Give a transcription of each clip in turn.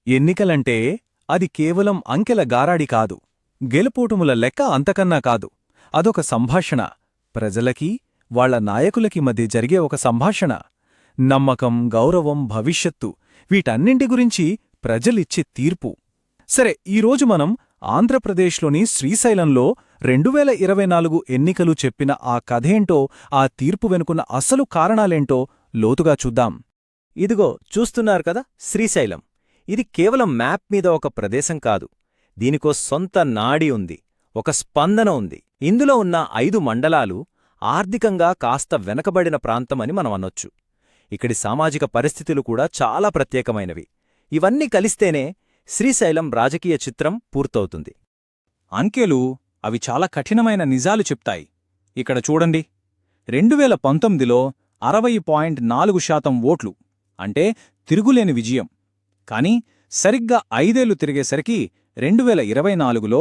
ఎన్నికలంటే అది కేవలం అంకెల గారాడి కాదు, గెలుపోటముల లెక్క అంతకన్నా కాదు. అదొక సంభాషణ, ప్రజలకి వాళ్ల నాయకులకి మధ్య జరిగే ఒక సంభాషణ. నమ్మకం, గౌరవం, భవిష్యత్తు వీటన్నింటి గురించి ప్రజలిచ్చే తీర్పు. సరే, ఈరోజు మనం ఆంధ్రప్రదేశ్లోని శ్రీశైలంలో 2024 ఎన్నికలు చెప్పిన ఆ కథేంటో, ఆ తీర్పు వెనుకున్న అసలు కారణాలేంటో లోతుగా చూద్దాం. ఇదిగో చూస్తున్నారు కదా శ్రీశైలం. ఇది కేవలం మ్యాప్ మీద ఒక ప్రదేశం కాదు. దీనికో సొంత నాడి ఉంది, ఒక స్పందన ఉంది. ఇందులో ఉన్న 5 మండలాలు ఆర్థికంగా కాస్త వెనకబడిన ప్రాంతమని మనం అనొచ్చు. ఇక్కడి సామాజిక పరిస్థితులు కూడా చాలా ప్రత్యేకమైనవి. ఇవన్నీ కలిస్తేనే శ్రీశైలం రాజకీయ చిత్రం పూర్తవుతుంది. అంకెలు అవి చాలా కఠినమైన నిజాలు చెప్తాయి. ఇక్కడ చూడండి, 2019లో 60.4% ఓట్లు, అంటే తిరుగులేని విజయం. కాని సరిగ్గా 5 ఏళ్లు తిరిగేసరికి 2024లో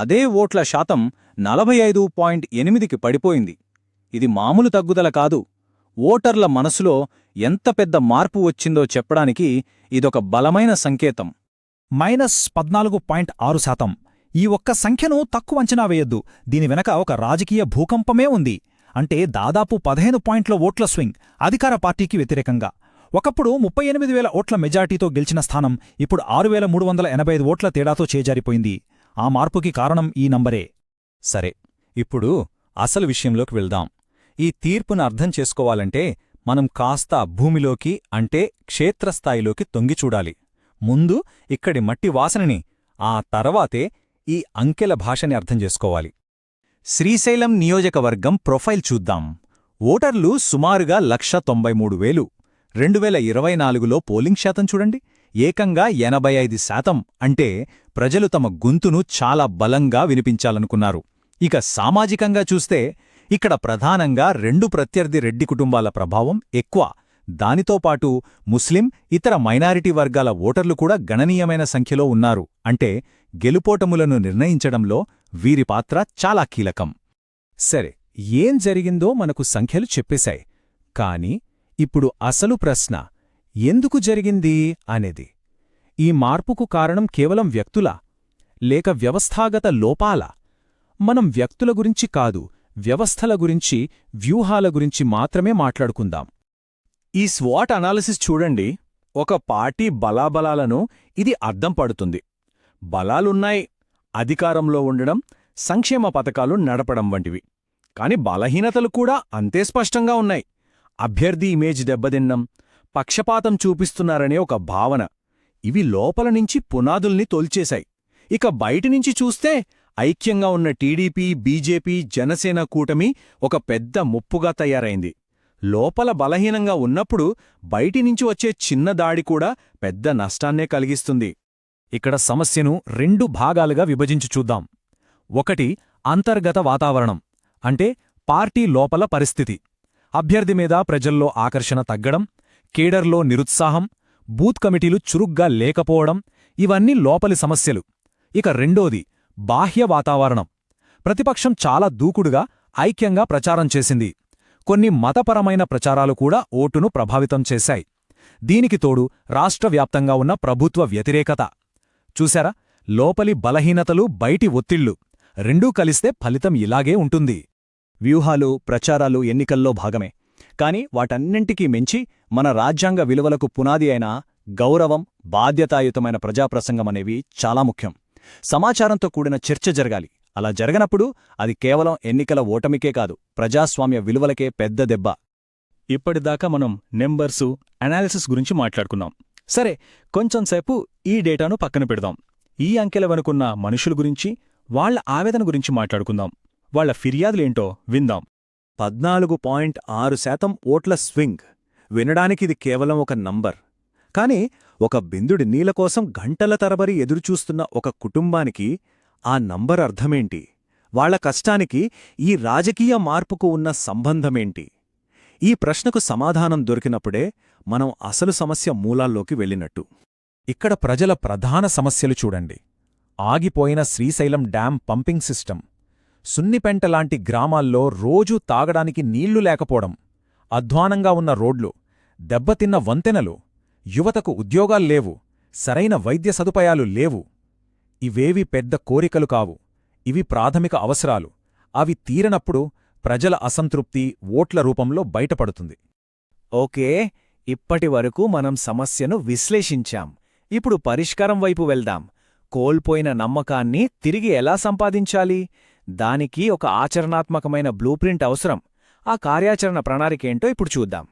అదే ఓట్ల శాతం 45.8కి పడిపోయింది. ఇది మామూలు తగ్గుదల కాదు. ఓటర్ల మనసులో ఎంత పెద్ద మార్పు వచ్చిందో చెప్పడానికి ఇదొక బలమైన సంకేతం. -14.6%. ఈ ఒక్క సంఖ్యను తక్కువ అంచనా వేయొద్దు. దీని వెనక ఒక రాజకీయ భూకంపమే ఉంది. అంటే దాదాపు 15 పాయింట్ల ఓట్ల స్వింగ్ అధికార పార్టీకి వ్యతిరేకంగా. ఒకప్పుడు 38,000 ఓట్ల మెజార్టీతో గెలిచిన స్థానం ఇప్పుడు 6,385 ఓట్ల తేడాతో చేజారిపోయింది. ఆ మార్పుకి కారణం ఈ నంబరే. సరే, ఇప్పుడు అసలు విషయంలోకి వెళ్దాం. ఈ తీర్పును అర్థం చేసుకోవాలంటే మనం కాస్త భూమిలోకి, అంటే క్షేత్రస్థాయిలోకి తొంగిచూడాలి. ముందు ఇక్కడి మట్టి వాసనని, ఆ తర్వాతే ఈ అంకెల భాషని అర్థం చేసుకోవాలి. శ్రీశైలం నియోజకవర్గం ప్రొఫైల్ చూద్దాం. ఓటర్లు సుమారుగా 1,93,000. 2024లో పోలింగ్ శాతం చూడండి, ఏకంగా 85%. అంటే ప్రజలు తమ గొంతును చాలా బలంగా వినిపించాలనుకున్నారు. ఇక సామాజికంగా చూస్తే ఇక్కడ ప్రధానంగా 2 ప్రత్యర్థి రెడ్డి కుటుంబాల ప్రభావం ఎక్కువ. దానితో పాటు ముస్లిం, ఇతర మైనారిటీ వర్గాల ఓటర్లు కూడా గణనీయమైన సంఖ్యలో ఉన్నారు. అంటే గెలుపోటములను నిర్ణయించడంలో వీరి పాత్ర చాలా కీలకం. సరే, ఏం జరిగిందో మనకు సంఖ్యలు చెప్పేశాయి. కాని ఇప్పుడు అసలు ప్రశ్న, ఎందుకు జరిగింది అనేది. ఈ మార్పుకు కారణం కేవలం వ్యక్తులా, లేక వ్యవస్థాగత లోపాలా? మనం వ్యక్తుల గురించి కాదు, వ్యవస్థల గురించి, వ్యూహాల గురించి మాత్రమే మాట్లాడుకుందాం. ఈ స్వాట్ అనాలిసిస్ చూడండి. ఒక పార్టీ బలాబలాలను ఇది అద్దం పడుతుంది. బలాలున్నాయి, అధికారంలో ఉండడం, సంక్షేమ పథకాలు నడపడం వంటివి. కాని బలహీనతలు కూడా అంతే స్పష్టంగా ఉన్నాయి. అభ్యర్థి ఇమేజ్ దెబ్బతిన్నం, పక్షపాతం చూపిస్తున్నారనే ఒక భావన. ఇవి లోపల నుంచి పునాదుల్ని తోల్చేశాయి. ఇక బయటినుంచి చూస్తే ఐక్యంగా ఉన్న టీడీపీ, బీజేపీ, జనసేన కూటమి ఒక పెద్ద ముప్పుగా తయారైంది. లోపల బలహీనంగా ఉన్నప్పుడు బయటినుంచి వచ్చే చిన్న దాడి కూడా పెద్ద నష్టాన్నే కలిగిస్తుంది. ఇక్కడ సమస్యను 2 భాగాలుగా విభజించి చూద్దాం. ఒకటి, అంతర్గత వాతావరణం, అంటే పార్టీ లోపల పరిస్థితి. అభ్యర్థి మీద ప్రజల్లో ఆకర్షణ తగ్గడం, కేడర్లో నిరుత్సాహం, బూత్ కమిటీలు చురుగ్గా లేకపోవడం, ఇవన్నీ లోపలి సమస్యలు. ఇక రెండోది, బాహ్య వాతావరణం. ప్రతిపక్షం చాలా దూకుడుగా, ఐక్యంగా ప్రచారం చేసింది. కొన్ని మతపరమైన ప్రచారాలు కూడా ఓటును ప్రభావితం చేశాయి. దీనికి తోడు రాష్ట్రవ్యాప్తంగా ఉన్న ప్రభుత్వ వ్యతిరేకత. చూశారా, లోపలి బలహీనతలు, బయటి ఒత్తిళ్లు రెండూ కలిస్తే ఫలితం ఇలాగే ఉంటుంది. వ్యూహాలు, ప్రచారాలు ఎన్నికల్లో భాగమే. కాని వాటన్నింటికీ మించి మన రాజ్యాంగ విలువలకు పునాది అయిన గౌరవం, బాధ్యతాయుతమైన ప్రజాప్రసంగమనేవి చాలా ముఖ్యం. సమాచారంతో కూడిన చర్చ జరగాలి. అలా జరగనప్పుడు అది కేవలం ఎన్నికల ఓటమికే కాదు, ప్రజాస్వామ్య విలువలకే పెద్ద దెబ్బ. ఇప్పటిదాకా మనం నెంబర్సు, అనాలిసిస్ గురించి మాట్లాడుకున్నాం. సరే, కొంచెంసేపు ఈ డేటాను పక్కన పెడదాం. ఈ అంకెల వెనుకున్న మనుషుల గురించి, వాళ్ల ఆవేదన గురించి మాట్లాడుకుందాం. వాళ్ల ఫిర్యాదులేంటో విందాం. 14.6% ఓట్ల స్వింగ్. వినడానికిది కేవలం ఒక నంబర్. కాని ఒక బిందుడి నీళ్ల కోసం గంటల తరబడి ఎదురుచూస్తున్న ఒక కుటుంబానికి ఆ నంబర్ అర్థమేంటి? వాళ్ల కష్టానికి ఈ రాజకీయ మార్పుకు ఉన్న సంబంధమేంటి? ఈ ప్రశ్నకు సమాధానం దొరికినప్పుడే మనం అసలు సమస్య మూలాల్లోకి వెళ్ళినట్టు. ఇక్కడ ప్రజల ప్రధాన సమస్యలు చూడండి. ఆగిపోయిన శ్రీశైలం డ్యాం పంపింగ్ సిస్టమ్, సున్నిపెంటలాంటి గ్రామాల్లో రోజూ తాగడానికి నీళ్లు లేకపోవడం, అధ్వానంగా ఉన్న రోడ్లు, దెబ్బతిన్న వంతెనలు, యువతకు ఉద్యోగాల్లేవు, సరైన వైద్య సదుపాయాలు లేవు. ఇవేవి పెద్ద కోరికలు కావు, ఇవి ప్రాథమిక అవసరాలు. అవి తీరనప్పుడు ప్రజల అసంతృప్తి ఓట్ల రూపంలో బయటపడుతుంది. ఓకే, ఇప్పటివరకు మనం సమస్యను విశ్లేషించాం. ఇప్పుడు పరిష్కారం వైపు వెళ్దాం. కోల్పోయిన నమ్మకాన్ని తిరిగి ఎలా సంపాదించాలి? దానికి ఒక ఆచరణాత్మకమైన బ్లూప్రింట్ అవసరం. ఆ కార్యాచరణ ప్రణాళికేంటో ఇప్పుడు చూద్దాం.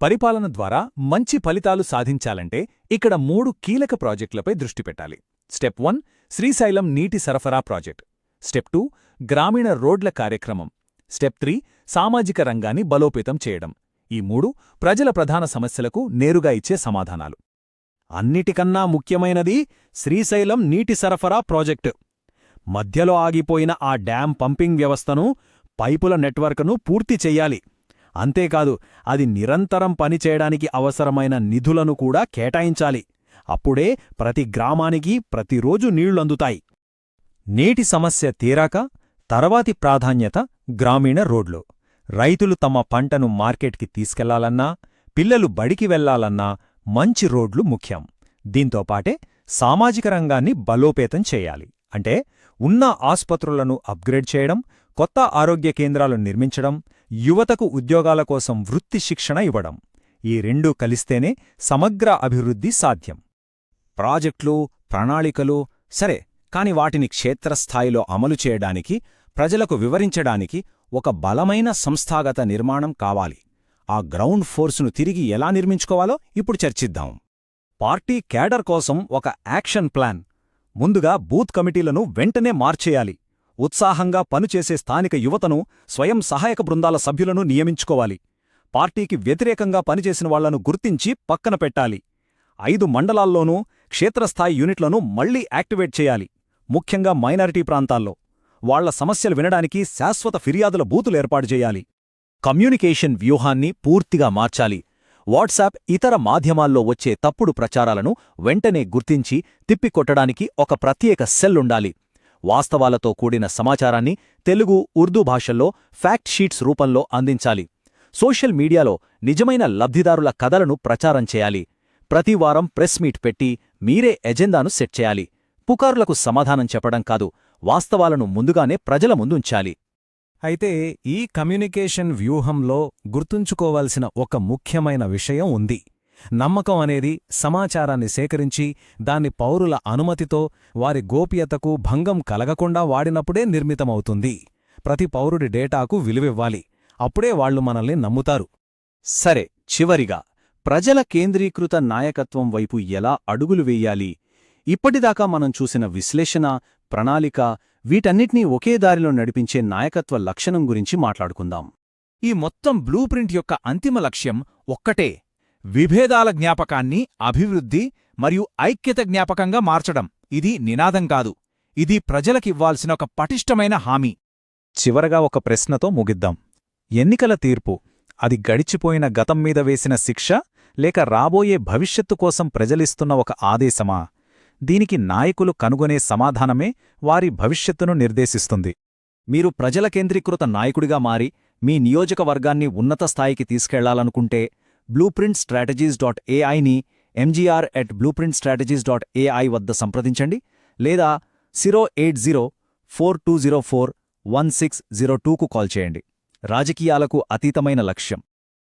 పరిపాలన ద్వారా మంచి ఫలితాలు సాధించాలంటే ఇక్కడ 3 కీలక ప్రాజెక్టులపై దృష్టి పెట్టాలి. స్టెప్ 1 శ్రీశైలం నీటి సరఫరా ప్రాజెక్ట్. స్టెప్ 2 గ్రామీణ రోడ్ల కార్యక్రమం. స్టెప్ 3 సామాజిక రంగాన్ని బలోపేతం చేయడం. ఈ 3 ప్రజల ప్రధాన సమస్యలకు నేరుగా ఇచ్చే సమాధానాలు. అన్నిటికన్నా ముఖ్యమైనది శ్రీశైలం నీటి సరఫరా ప్రాజెక్టు. మధ్యలో ఆగిపోయిన ఆ డ్యాం పంపింగ్ వ్యవస్థను, పైపుల నెట్వర్క్ను పూర్తి చెయ్యాలి. అంతేకాదు, అది నిరంతరం పనిచేయడానికి అవసరమైన నిధులను కూడా కేటాయించాలి. అప్పుడే ప్రతి గ్రామానికి ప్రతిరోజు నీళ్లందుతాయి. నీటి సమస్య తీరాక తర్వాతి ప్రాధాన్యత గ్రామీణ రోడ్లు. రైతులు తమ పంటను మార్కెట్కి తీసుకెళ్లాలన్నా, పిల్లలు బడికి వెళ్లాలన్నా మంచి రోడ్లు ముఖ్యం. దీంతోపాటే సామాజిక రంగాన్ని బలోపేతం చేయాలి. అంటే ఉన్న ఆస్పత్రులను అప్గ్రేడ్ చేయడం, కొత్త ఆరోగ్య కేంద్రాలు నిర్మించడం, యువతకు ఉద్యోగాల కోసం వృత్తి శిక్షణ ఇవ్వడం. ఈ రెండూ కలిస్తేనే సమగ్ర అభివృద్ధి సాధ్యం. ప్రాజెక్టులు, ప్రణాళికలు సరే, కాని వాటిని క్షేత్రస్థాయిలో అమలు చేయడానికి, ప్రజలకు వివరించడానికి ఒక బలమైన సంస్థాగత నిర్మాణం కావాలి. ఆ గ్రౌండ్ ఫోర్సును తిరిగి ఎలా నిర్మించుకోవాలో ఇప్పుడు చర్చిద్దాం. పార్టీ క్యాడర్ కోసం ఒక యాక్షన్ ప్లాన్. ముందుగా బూత్ కమిటీలను వెంటనే మార్చేయాలి. ఉత్సాహంగా పనిచేసే స్థానిక యువతను, స్వయం సహాయక బృందాల సభ్యులను నియమించుకోవాలి. పార్టీకి వ్యతిరేకంగా పనిచేసిన వాళ్లను గుర్తించి పక్కన పెట్టాలి. 5 మండలాల్లోనూ క్షేత్రస్థాయి యూనిట్లను మళ్లీ యాక్టివేట్ చేయాలి. ముఖ్యంగా మైనారిటీ ప్రాంతాల్లో వాళ్ల సమస్యలు వినడానికి శాశ్వత ఫిర్యాదుల బూతులు ఏర్పాటు చేయాలి. కమ్యూనికేషన్ వ్యూహాన్ని పూర్తిగా మార్చాలి. వాట్సాప్, ఇతర మాధ్యమాల్లో వచ్చే తప్పుడు ప్రచారాలను వెంటనే గుర్తించి తిప్పికొట్టడానికి ఒక ప్రత్యేక సెల్ ఉండాలి. వాస్తవాలతో కూడిన సమాచారాన్ని తెలుగు, ఉర్దూ భాషల్లో ఫ్యాక్ట్ షీట్స్ రూపంలో అందించాలి. సోషల్ మీడియాలో నిజమైన లబ్ధిదారుల కథలను ప్రచారం చేయాలి. ప్రతివారం ప్రెస్ మీట్ పెట్టి మీరే ఎజెండాను సెట్ చేయాలి. పుకారులకు సమాధానం చెప్పడం కాదు, వాస్తవాలను ముందుగానే ప్రజల ముందుంచాలి. అయితే ఈ కమ్యూనికేషన్ వ్యూహంలో గుర్తుంచుకోవాల్సిన ఒక ముఖ్యమైన విషయం ఉంది. నమ్మకం అనేది సమాచారాన్ని సేకరించి దాన్ని పౌరుల అనుమతితో, వారి గోప్యతకు భంగం కలగకుండా వాడినప్పుడే నిర్మితమవుతుంది. ప్రతి పౌరుడి డేటాకు విలువివ్వాలి. అప్పుడే వాళ్లు మనల్ని నమ్ముతారు. సరే, చివరిగా ప్రజల కేంద్రీకృత నాయకత్వం వైపు ఎలా అడుగులు వేయాలి? ఇప్పటిదాకా మనం చూసిన విశ్లేషణ, ప్రణాళిక, వీటన్నిటినీ ఒకే దారిలో నడిపించే నాయకత్వ లక్షణం గురించి మాట్లాడుకుందాం. ఈ మొత్తం బ్లూప్రింట్ యొక్క అంతిమ లక్ష్యం ఒక్కటే: విభేదాల జ్ఞాపకాన్ని అభివృద్ధి మరియు ఐక్యత జ్ఞాపకంగా మార్చడం. ఇది నినాదం కాదు, ఇది ప్రజలకివ్వాల్సిన ఒక పటిష్టమైన హామీ. చివరగా ఒక ప్రశ్నతో ముగిద్దాం. ఎన్నికల తీర్పు అది గడిచిపోయిన గతం మీద వేసిన శిక్ష, లేక రాబోయే భవిష్యత్తు కోసం ప్రజలిస్తున్న ఒక ఆదేశమా? దీనికి నాయకులు కనుగొనే సమాధానమే వారి భవిష్యత్తును నిర్దేశిస్తుంది. మీరు ప్రజల కేంద్రీకృత నాయకుడిగా మారి మీ నియోజకవర్గాన్ని ఉన్నత స్థాయికి తీసుకెళ్లాలనుకుంటే blueprintstrategies.ai ని mgr@blueprintstrategies.ai వద్ద సంప్రదించండి, లేదా 08042041602కు కాల్ చేయండి. రాజకీయాలకు అతీతమైన లక్ష్యం